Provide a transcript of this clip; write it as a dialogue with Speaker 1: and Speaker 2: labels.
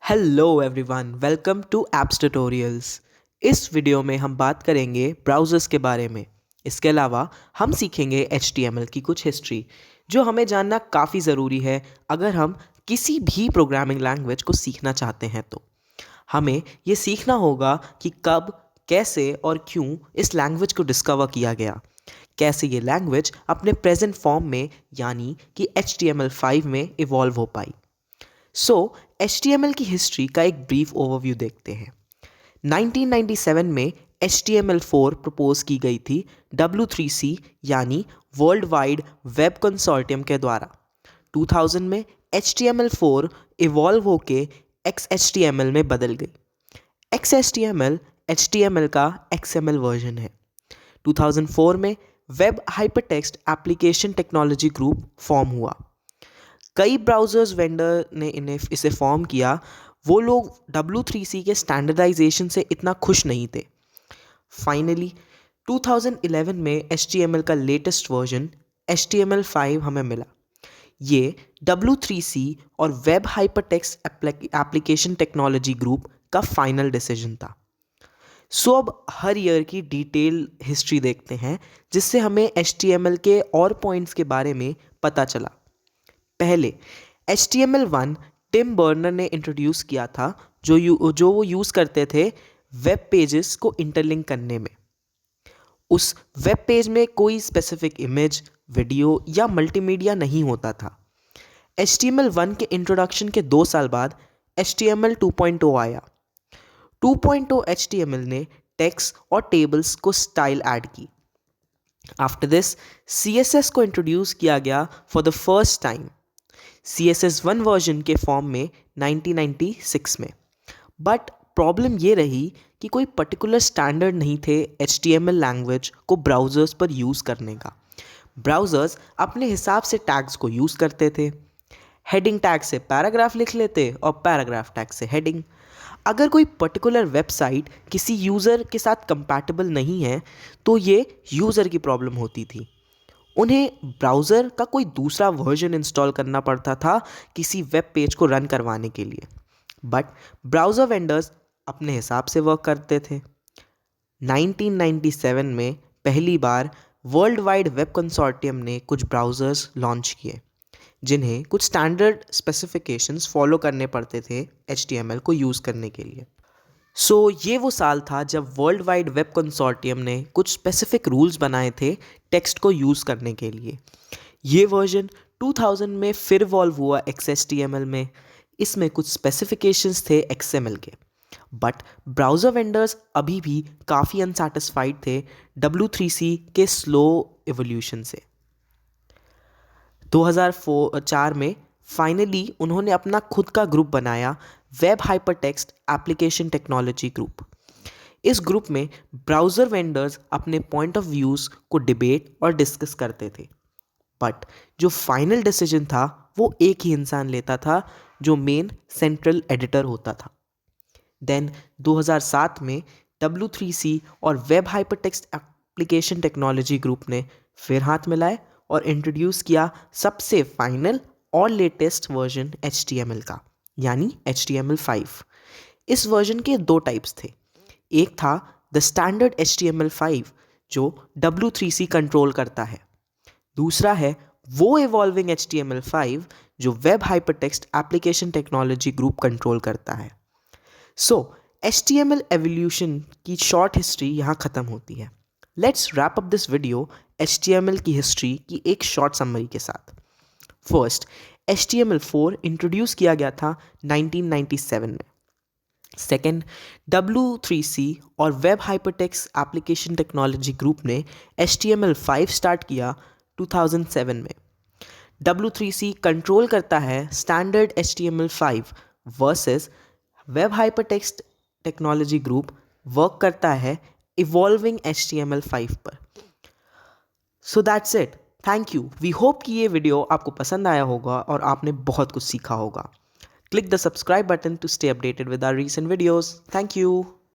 Speaker 1: Hello everyone, welcome to apps tutorials. इस video में हम बात करेंगे ब्राउज़र्स के बारे में। इसके अलावा हम सीखेंगे HTML की कुछ हिस्ट्री जो हमें जानना काफ़ी ज़रूरी है अगर हम किसी भी प्रोग्रामिंग लैंग्वेज को सीखना चाहते हैं। तो हमें ये सीखना होगा कि कब, कैसे और क्यों इस लैंग्वेज को डिस्कवर किया गया, कैसे ये लैंग्वेज अपने प्रेजेंट फॉर्म में यानी कि HTML5 में इवॉल्व हो पाई। सो HTML की हिस्ट्री का एक ब्रीफ ओवरव्यू देखते हैं। 1997 में HTML4 प्रपोज की गई थी W3C यानी वर्ल्ड वाइड वेब कंसोर्टियम के द्वारा। 2000 में HTML4 इवॉल्व होके XHTML में बदल गई। XHTML HTML का XML वर्जन है। 2004 में web hypertext application technology group form हुआ। कई ब्राउज़र्स वेंडर ने इसे फॉर्म किया। वो लोग W3C के स्टैंडर्डाइजेशन से इतना खुश नहीं थे। फाइनली 2011 में HTML का लेटेस्ट वर्जन HTML5 हमें मिला। ये W3C और web hypertext application technology group का फाइनल डिसीजन था। सो अब हर ईयर की डिटेल हिस्ट्री देखते हैं जिससे हमें HTML के और पॉइंट्स के बारे में पता चला। पहले HTML1 टिम बर्नर ने इंट्रोड्यूस किया था जो वो यूज़ करते थे वेब पेजेस को इंटरलिंक करने में। उस वेब पेज में कोई स्पेसिफिक इमेज, वीडियो या मल्टीमीडिया नहीं होता था। HTML1 के इंट्रोडक्शन के 2 साल बाद HTML 2.0 आया। 2.0 HTML ने टेक्स्ट और टेबल्स को स्टाइल ऐड की। आफ्टर दिस CSS को इंट्रोड्यूस किया गया for the first time CSS1 version के फॉर्म में 1996 में। बट प्रॉब्लम ये रही कि कोई पर्टिकुलर स्टैंडर्ड नहीं थे HTML लैंग्वेज को ब्राउज़र्स पर यूज़ करने का। ब्राउज़र्स अपने हिसाब से टैग्स को यूज़ करते थे। हेडिंग टैग से पैराग्राफ लिख लेते और पैराग्राफ टैग से हेडिंग। अगर कोई पर्टिकुलर वेबसाइट किसी यूज़र के साथ कंपैटिबल नहीं है तो ये यूज़र की प्रॉब्लम होती थी। उन्हें ब्राउज़र का कोई दूसरा वर्जन इंस्टॉल करना पड़ता था किसी वेब पेज को रन करवाने के लिए। बट ब्राउज़र वेंडर्स अपने हिसाब से वर्क करते थे। 1997 में पहली बार वर्ल्ड वाइड वेब कंसोर्टियम ने कुछ ब्राउज़र्स लॉन्च किए जिन्हें कुछ स्टैंडर्ड स्पेसिफिकेशंस फॉलो करने पड़ते थे HTML को यूज़ करने के लिए। ये वो साल था जब वर्ल्ड वाइड वेब कंसोर्टियम ने कुछ स्पेसिफिक रूल्स बनाए थे टेक्स्ट को यूज़ करने के लिए। ये वर्जन 2000 में फिर इवॉल्व हुआ XHTML में। इसमें कुछ स्पेसिफिकेशंस थे XML के। बट ब्राउज़र वेंडर्स अभी भी काफ़ी अनसेटिस्फाइड थे W3C के स्लो एवोल्यूशन से। 2004 में फाइनली उन्होंने अपना खुद का ग्रुप बनाया, web hypertext application technology group. इस ग्रुप में ब्राउज़र वेंडर्स अपने पॉइंट ऑफ व्यूज़ को डिबेट और डिस्कस करते थे। बट जो फाइनल डिसीजन था वो एक ही इंसान लेता था जो मेन सेंट्रल एडिटर होता था। देन 2007 में W3C और web hypertext application technology group ने फिर हाथ मिलाए और इंट्रोड्यूस किया सबसे फाइनल और लेटेस्ट वर्जन HTML का यानी HTML5। इस वर्जन के 2 टाइप्स थे। एक था द स्टैंडर्ड HTML5 जो W3C कंट्रोल करता है। दूसरा है वो इवॉल्विंग HTML5 जो web hypertext application technology group control करता है। HTML एवोल्यूशन की शॉर्ट हिस्ट्री यहाँ ख़त्म होती है। Let's wrap up this video HTML की हिस्ट्री की एक शॉर्ट समरी के साथ। फर्स्ट, HTML4 इंट्रोड्यूस किया गया था 1997 में। सेकेंड, W3C और web hypertext application technology group ने HTML5 स्टार्ट किया 2007 में। W3C कंट्रोल करता है standard HTML5 versus web hypertext technology group work करता है इवॉल्विंग HTML5 पर। So that's it. Thank you. We hope कि ये वीडियो आपको पसंद आया होगा और आपने बहुत कुछ सीखा होगा। Click the subscribe button to stay updated with our recent videos. Thank you.